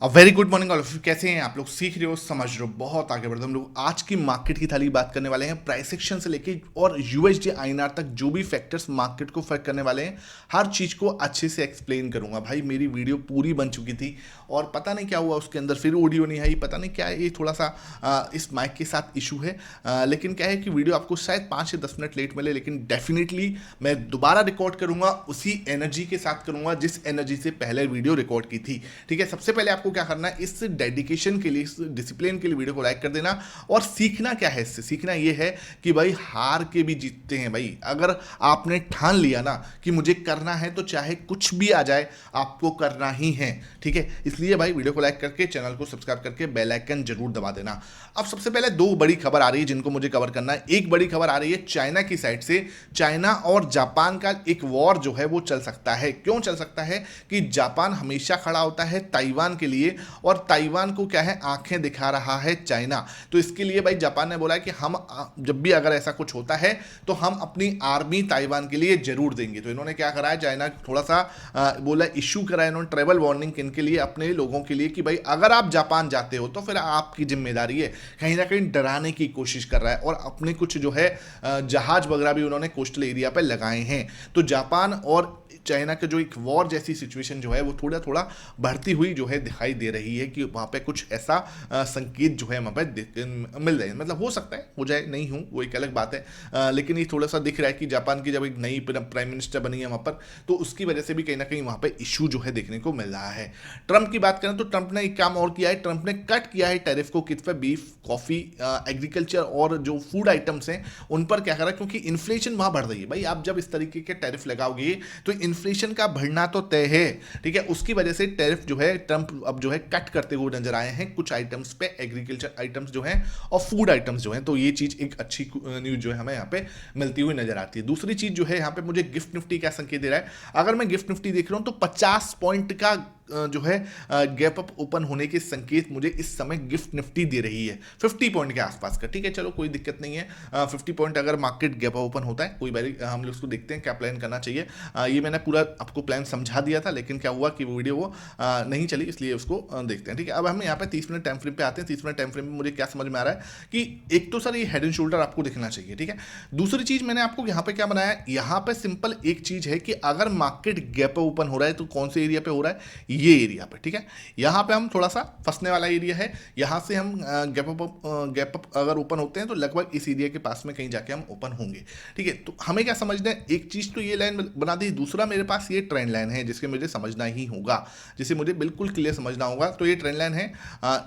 Very good morning all of you. कैसे हैं आप लोग? सीख रहे हो, समझ रहे हो, बहुत आगे बढ़ रहे हो। हम लोग आज की मार्केट की थाली बात करने वाले हैं, प्राइस एक्शन से लेके और यूएसडी आईएनआर तक जो भी फैक्टर्स मार्केट को फर्क करने वाले हैं, हर चीज़ को अच्छे से एक्सप्लेन करूंगा। भाई मेरी वीडियो पूरी बन चुकी थी और पता नहीं क्या हुआ, उसके अंदर फिर ऑडियो नहीं आई। पता नहीं क्या है, ये थोड़ा सा इस माइक के साथ इशू है। लेकिन क्या है कि वीडियो आपको शायद 5 से 10 मिनट लेट मिले, लेकिन डेफिनेटली मैं दोबारा रिकॉर्ड करूंगा, उसी एनर्जी के साथ करूंगा जिस एनर्जी से पहले वीडियो रिकॉर्ड की थी। ठीक है, सबसे पहले आपको क्या करना है, इस डेडिकेशन के लिए, इस डिसिप्लिन के लिए वीडियो को लाइक कर देना। और सीखना क्या है इससे? सीखना ये है कि भाई हार के भी जीतते हैं। भाई अगर आपने ठान लिया ना कि मुझे करना है, तो चाहे कुछ भी आ जाए आपको करना ही है। ठीक है, इसलिए भाई वीडियो को लाइक करके, चैनल को सब्सक्राइब करके बेल आइकन जरूर दबा देना। अब सबसे पहले दो बड़ी खबर आ रही है जिनको मुझे कवर करना है। एक बड़ी खबर आ रही है चाइना की साइड से। चाइना और जापान का एक वॉर जो है वो चल सकता है। क्यों चल सकता है? कि जापान हमेशा खड़ा होता है ताइवान के लिए, और ताइवान को क्या है, आंखें दिखा रहा है चाइना। तो इसके लिए भाई जापान ने बोला है कि हम जब भी अगर ऐसा कुछ होता है तो हम अपनी आर्मी ताइवान के लिए जरूर देंगे। तो इन्होंने क्या करा है, चाइना थोड़ा सा बोला, इशू करा है इन्होंने ट्रेवल वार्निंग इनके लिए, अपने लोगों के लिए, कि भाई अगर आप जापान जाते हो तो फिर आपकी जिम्मेदारी है। कहीं ना कहीं डराने की कोशिश कर रहा है, और अपने कुछ जो है जहाज वगैरह भी उन्होंने कोस्टल एरिया पर लगाए हैं। तो जापान और चाइना का जो एक वॉर जैसी सिचुएशन जो है वो थोड़ा थोड़ा बढ़ती हुई जो है दिखाई दे रही है, कि वहाँ पे कुछ ऐसा संकेत जो है वहाँ पे मिल रहे हैं। मतलब हो सकता है हो जाए, नहीं हूँ वो एक अलग बात है। लेकिन ये थोड़ा सा दिख रहा है कि जापान की जब एक नई प्राइम मिनिस्टर बनी है वहाँ पर, तो उसकी वजह से भी कहीं ना कहीं वहाँ पे इशू जो है देखने को मिल रहा है। ट्रंप की बात करें तो ट्रंप ने एक काम और किया है। ट्रंप ने कट किया है टैरिफ को, किस पे? बीफ, कॉफी, एग्रीकल्चर और जो फूड आइटम्स हैं उन पर क्या करा, क्योंकि इन्फ्लेशन वहाँ बढ़ रही है। भाई आप जब इस तरीके के टैरिफ लगाओगे तो इन्फ्लेशन का बढ़ना तो तय है। ठीक है, उसकी वजह से टैरिफ जो है ट्रंप अब जो है कट करते हुए नजर आए हैं कुछ आइटम्स पे, एग्रीकल्चर आइटम्स जो हैं और फूड आइटम्स जो हैं। तो ये चीज एक अच्छी न्यूज जो है हमें यहाँ पे मिलती हुई नजर आती है। दूसरी चीज जो है यहाँ पे मुझे गिफ्ट निफ्टी क्या संकेत दे रहा है, अगर मैं गिफ्ट निफ्टी देख रहा हूं तो 50 पॉइंट का जो है गैप अप ओपन होने के संकेत मुझे इस समय गिफ्ट निफ्टी दे रही है, 50 पॉइंट के आसपास का। ठीक है, चलो कोई दिक्कत नहीं है। 50 पॉइंट अगर मार्केट गैप अप ओपन होता है, कोई बारी हम लोग उसको देखते हैं क्या प्लान करना चाहिए। ये मैंने पूरा आपको प्लान समझा दिया था, लेकिन क्या हुआ कि वो वीडियो वो नहीं चली, इसलिए उसको देखते हैं। ठीक है, अब हम यहाँ पे 30 मिनट टाइम फ्रेम पे आते हैं। 30 मिनट टाइम फ्रेम में मुझे क्या समझ में आ रहा है कि एक तो सर ये हेड एंड शोल्डर आपको दिखना चाहिए। ठीक है, दूसरी चीज मैंने आपको यहाँ पे क्या बनाया, यहाँ पे सिंपल एक चीज है कि अगर मार्केट गैप ओपन हो रहा है तो कौन से एरिया पे हो रहा है, ये एरिया पे। ठीक है, यहाँ पे हम थोड़ा सा फंसने वाला एरिया है। यहाँ से हम गैप अप अगर ओपन होते हैं तो लगभग इस एरिया के पास में कहीं जाके हम ओपन होंगे। ठीक है, तो हमें क्या समझना है, एक चीज तो ये लाइन बना दी, दूसरा मेरे पास ये ट्रेंड लाइन है जिसके मुझे समझना ही होगा, जिसे मुझे बिल्कुल क्लियर समझना होगा। तो ये ट्रेंड लाइन है,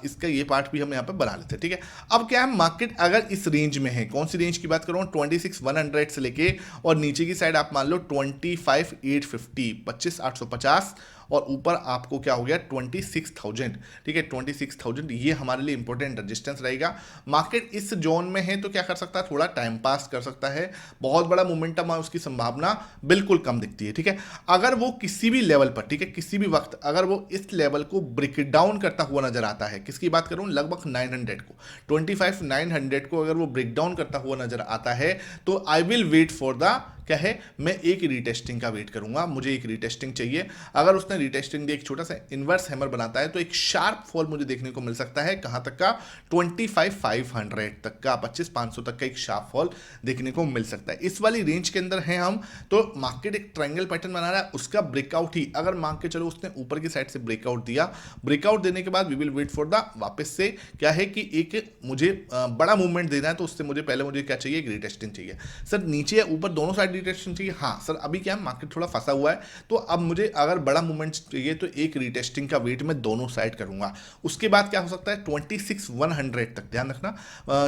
इसका ये पार्ट भी हम यहाँ पे बना लेते हैं। ठीक है, अब क्या है, मार्केट अगर इस रेंज में है, कौन सी रेंज की बात करूँ, 26,100 से लेके और नीचे की साइड आप मान लो 25,850, 25,850, और ऊपर आपको क्या हो गया 26,000। ठीक है, 26,000 ये हमारे लिए इंपॉर्टेंट रेजिस्टेंस रहेगा। मार्केट इस जोन में है तो क्या कर सकता है, थोड़ा टाइम पास कर सकता है। बहुत बड़ा मोमेंटम है, उसकी संभावना बिल्कुल कम दिखती है। ठीक है, अगर वो किसी भी लेवल पर, ठीक है, किसी भी वक्त अगर वो इस लेवल को ब्रेक डाउन करता हुआ नजर आता है, किसकी बात करूं, लगभग 900 को, 25,900 को अगर वो ब्रेक डाउन करता हुआ नजर आता है, तो I will wait for the, क्या है, मैं एक रीटेस्टिंग का वेट करूंगा। मुझे एक रीटेस्टिंग चाहिए। अगर उसने रीटेस्टिंग दिया, एक छोटा सा इनवर्स हैमर बनाता है, तो एक शार्प फॉल मुझे देखने को मिल सकता है। कहां तक का, 25,500 तक का, 25,500 तक का एक शार्प फॉल देखने को मिल सकता है। इस वाली रेंज के अंदर है हम, तो मार्केट एक ट्रायंगल पैटर्न बना रहा है, उसका ब्रेकआउट ही अगर मान के चलो उसने ऊपर की साइड से ब्रेकआउट दिया, ब्रेकआउट देने के बाद we will wait for the, वापस से क्या है कि एक मुझे बड़ा मूवमेंट देना है, तो उससे मुझे पहले मुझे क्या चाहिए, एक रीटेस्टिंग चाहिए। सर नीचे या ऊपर दोनों साइड रीटेस्टिंग चाहिए? हाँ सर, अभी क्या है, मार्केट थोड़ा फंसा हुआ है, तो अब मुझे अगर बड़ा मूवमेंट चाहिए तो एक रीटेस्टिंग का वेट मैं दोनों साइड करूंगा। उसके बाद क्या हो सकता है, 26,100 तक, ध्यान रखना,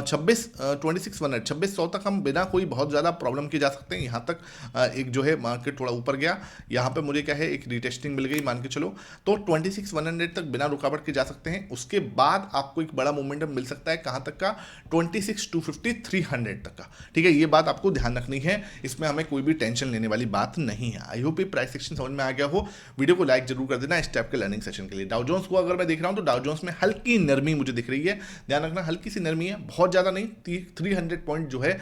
26,100 तक हम बिना कोई बहुत ज़्यादा प्रॉब्लम के जा सकते हैं। यहाँ तक एक जो है मार्केट थोड़ा ऊपर गया, यहाँ पे मुझे क्या है, एक रीटेस्टिंग मिल गई मान के चलो, तो 26,100 तक बिना रुकावट के जा सकते हैं। उसके बाद आपको एक बड़ा मोमेंटम मिल सकता है, कहाँ तक का, 26,250, 300 तक का। ठीक है, ये बात आपको ध्यान रखनी है, इसमें हमें कोई भी टेंशन लेने वाली बात नहीं है। आई होप ये प्राइस सेक्शन समझ में आ गया हो। वीडियो को लाइक जरूर कर देना इस टाइप के लर्निंग सेशन के लिए। डाउ जोन्स को अगर मैं देख रहा हूं तो डाउ जोन्स में हल्की नरमी मुझे दिख रही है, ध्यान रखना हल्की सी नरमी है, बहुत ज्यादा नहीं। 300 पॉइंट जो है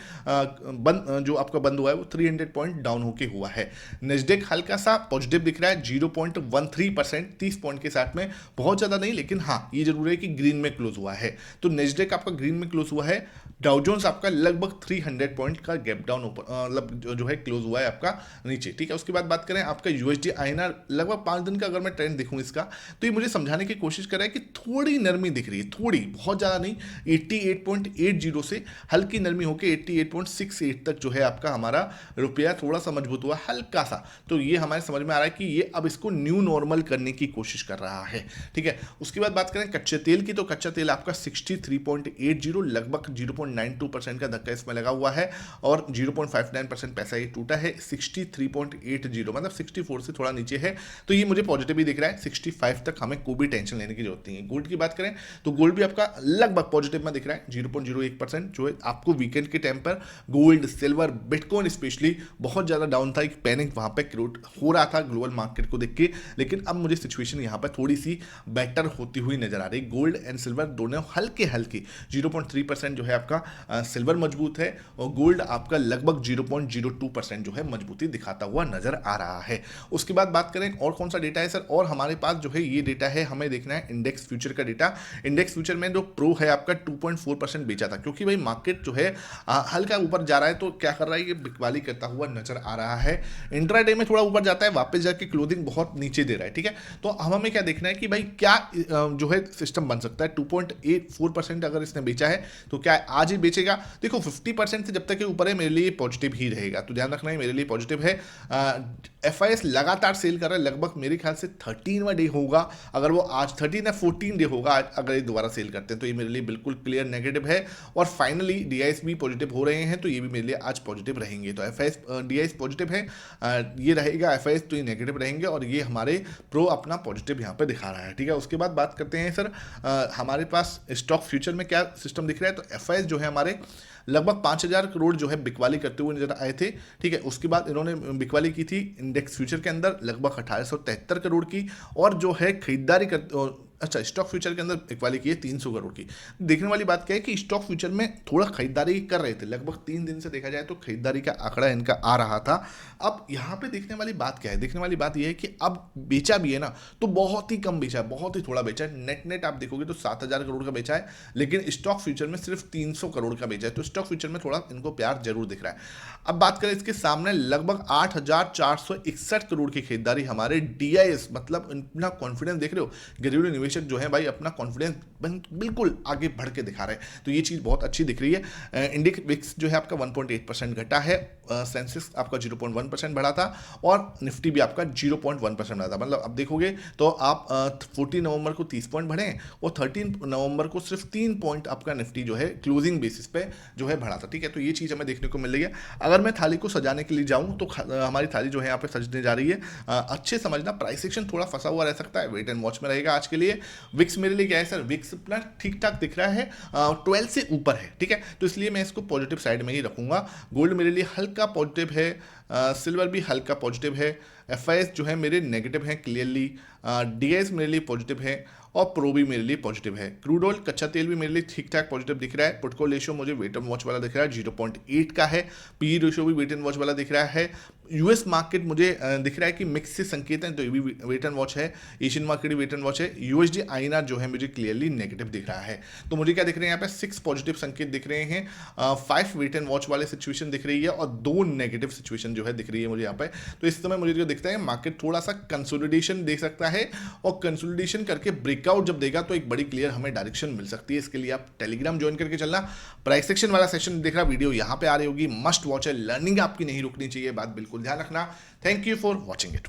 जो आपका बंद हुआ है वो 300 पॉइंट डाउन होके हुआ है। नेस्डेक हल्का सा पॉजिटिव दिख रहा है 0.13%, 30 पॉइंट के साथ में, बहुत ज्यादा नहीं, लेकिन हाँ ये जरूर है कि ग्रीन में क्लोज हुआ है। तो नेस्डेक आपका ग्रीन में क्लोज हुआ है, डाउ जोन्स आपका लगभग 300 पॉइंट का गैप डाउन ऊपर मतलब जो है क्लोज हुआ है आपका नीचे, ठीक है। उसके बाद बात करें आपका यूएसडी आईएनआर, लगभग 5 दिन का अगर मैं ट्रेंड देखूं इसका, तो ये मुझे समझाने की कोशिश कर रहा है कि थोड़ी नरमी दिख रही है, थोड़ी, बहुत ज़्यादा नहीं। 88.80 से हल्की नरमी होकर 88.68 तक जो है आपका हमारा रुपया थोड़ा सा मजबूत हुआ, हल्का सा। तो ये हमारे समझ में आ रहा है कि ये अब इसको न्यू नॉर्मल करने की कोशिश कर रहा है, ठीक है। उसके बाद बात करें कच्चे तेल की, तो कच्चा तेल आपका 63.80, लगभग 0.92% का धक्का इसमें लगा हुआ है और 0.59% पैसा ये टूटा है। 63.80 मतलब 64 से थोड़ा नीचे है, तो ये मुझे पॉजिटिव ही दिख रहा है। 65 तक हमें कोई भी टेंशन लेने की जरूरत नहीं है। गोल्ड की बात करें तो गोल्ड भी आपका लगभग पॉजिटिव में दिख रहा है 0.01%, जो है आपको वीकेंड के टाइम पर गोल्ड, सिल्वर, बिटकॉइन स्पेशली बहुत ज्यादा डाउन था, एक पैनिक वहां पे क्रिएट हो रहा था ग्लोबल मार्केट को देख के, लेकिन अब मुझे सिचुएशन यहां पर थोड़ी सी बेटर होती हुई नजर आ रही। गोल्ड एंड सिल्वर दोनों हल्के हल्के 0.3% जो है आपका सिल्वर मजबूत है और गोल्ड आपका लगभग 0.02% जो है मजबूती दिखाता हुआ नजर आ रहा है। उसके बाद बात करें और कौन सा डेटा है सर, और हमारे पास जो है ये डेटा है, हमें देखना है इंडेक्स फ्यूचर का डेटा। इंडेक्स फ्यूचर में जो प्रो है आपका 2.4% बेचा था, क्योंकि भाई मार्केट जो है हल्का ऊपर जा रहा है, तो क्या कर रहा है ये बिकवाली करता हुआ नजर आ रहा है। इंट्राडे में थोड़ा ऊपर जाता है, वापस जाके क्लोजिंग बहुत नीचे दे रहा है, ठीक है। तो हमें क्या देखना है कि भाई क्या जो है सिस्टम बन सकता है। 2.84% अगर इसने बेचा है तो क्या आज ही बेचेगा? देखो 50% से जब तक ये ऊपर है मेरे लिए पॉजिटिव ही रहेगा, तो ध्यान रखना है मेरे लिए पॉजिटिव है। एफआईएस लगातार सेल कर रहा है, लगभग मेरे ख्याल से 13वां डे होगा, अगर वो आज 13 या 14 डे होगा अगर ये दोबारा सेल करते हैं, तो ये मेरे लिए बिल्कुल क्लियर नेगेटिव है। और फाइनली डीआईएस भी पॉजिटिव हो रहे हैं, तो ये भी मेरे लिए आज पॉजिटिव रहेंगे। तो एफआईएस डीआईएस पॉजिटिव है, ये रहेगा एफआईएस, तो ये नेगेटिव रहेंगे और ये हमारे प्रो अपना पॉजिटिव यहाँ पे दिखा रहा है, ठीक है। उसके बाद बात करते हैं सर हमारे पास स्टॉक फ्यूचर में क्या सिस्टम दिख रहा है। तो एफआईएस जो है हमारे लगभग 5000 करोड़ जो है बिकवाली करते हुए नजर आए थे, ठीक है। उसके बाद इन्होंने बिकवाली की थी इंडेक्स फ्यूचर के अंदर लगभग 1873 करोड़ की, और जो है खरीदारी कर अच्छा स्टॉक फ्यूचर के अंदर बिकवाली की है 300 करोड़ की। देखने वाली बात क्या है कि स्टॉक फ्यूचर में थोड़ा खरीदारी कर रहे थे, लगभग 3 दिन से देखा जाए तो खरीदारी का आंकड़ा इनका आ रहा था। अब यहाँ पे देखने वाली बात क्या है, देखने वाली बात यह है कि अब बेचा भी है ना, तो बहुत ही कम बेचा है, बहुत ही थोड़ा बेचा है। नेट आप देखोगे तो 7000 करोड़ का बेचा है, लेकिन स्टॉक फ्यूचर में सिर्फ 300 करोड़ का बेचा है, तो स्टॉक फ्यूचर में थोड़ा इनको प्यार जरूर दिख रहा है। अब बात करें इसके सामने लगभग 8461 करोड़ की खरीदारी हमारे डीआईएस, मतलब इतना कॉन्फिडेंस देख रहे हो, घरेलू निवेशक जो है भाई अपना कॉन्फिडेंस बिल्कुल आगे बढ़ के दिखा रहे हैं, तो ये चीज़ बहुत अच्छी दिख रही है। इंडेक्स विक्स जो है आपका 1.8% घटा है, सेंसेक्स आपका 0.1% बढ़ा था और निफ्टी भी आपका 0.1% बढ़ा था। मतलब अब देखोगे तो आप 14 नवंबर को 30 पॉइंट बढ़े और 13 नवंबर को सिर्फ 3 पॉइंट आपका निफ्टी जो है क्लोजिंग बेसिस पे जो है बढ़ा था, ठीक है। तो ये चीज़ हमें देखने को मिल रही है। अगर मैं थाली को सजाने के लिए जाऊँ तो हमारी थाली जो है यहाँ पे सजने जा रही है। अच्छे समझना प्राइस सेक्शन थोड़ा फंसा हुआ रह सकता है, वेट एंड वॉच में रहेगा आज के लिए। विक्स मेरे लिए क्या है सर, विक्स प्लस ठीक ठाक दिख रहा है, 12 से ऊपर है, ठीक है, तो इसलिए मैं इसको पॉजिटिव साइड में ही रखूंगा। गोल्ड मेरे लिए हल्का पॉजिटिव है, सिल्वर भी हल्का पॉजिटिव है, एफआईएस जो है मेरे नेगेटिव हैं क्लियरली, डीएस मेरे लिए पॉजिटिव है और प्रो भी मेरे लिए पॉजिटिव है। क्रूड ऑयल कच्चा तेल भी मेरे लिए ठीक ठाक पॉजिटिव दिख रहा है। पुटको रेशियो मुझे वेट एंड वॉच वाला दिख रहा है 0.8 का है, पी रेशियो भी वेट एंड वॉच वाला दिख रहा है। यूएस मार्केट मुझे दिख रहा है कि मिक्स से संकेत हैं, तो ये भी वेट एंड वॉच है। एशियन मार्केट भी वेट एंड वॉच है। यूएसडी आईएनआर जो है मुझे क्लियरली नेगेटिव दिख रहा है। तो मुझे क्या दिख रहे हैं यहाँ पे 6 पॉजिटिव संकेत दिख रहे हैं, 5 वेट एंड वॉच वाले सिचुएशन दिख रही है और 2 नेगेटिव सिचुएशन जो है दिख रही है मुझे यहाँ पे। तो इस समय मुझे जो दिखता है मार्केट थोड़ा सा कंसोलिडेशन दे सकता है और कंसोलिडेशन करके ब्रेकआउट जब देगा तो एक बड़ी क्लियर हमें डायरेक्शन मिल सकती है। इसके लिए आप टेलीग्राम ज्वाइन करके चलना। प्राइस सेक्शन वाला सेशन देख रहा, वीडियो यहाँ पे आ रही होगी, मस्ट वॉच है, लर्निंग आपकी नहीं रुकनी चाहिए, बात बिल्कुल ध्यान रखना। Thank you for watching it.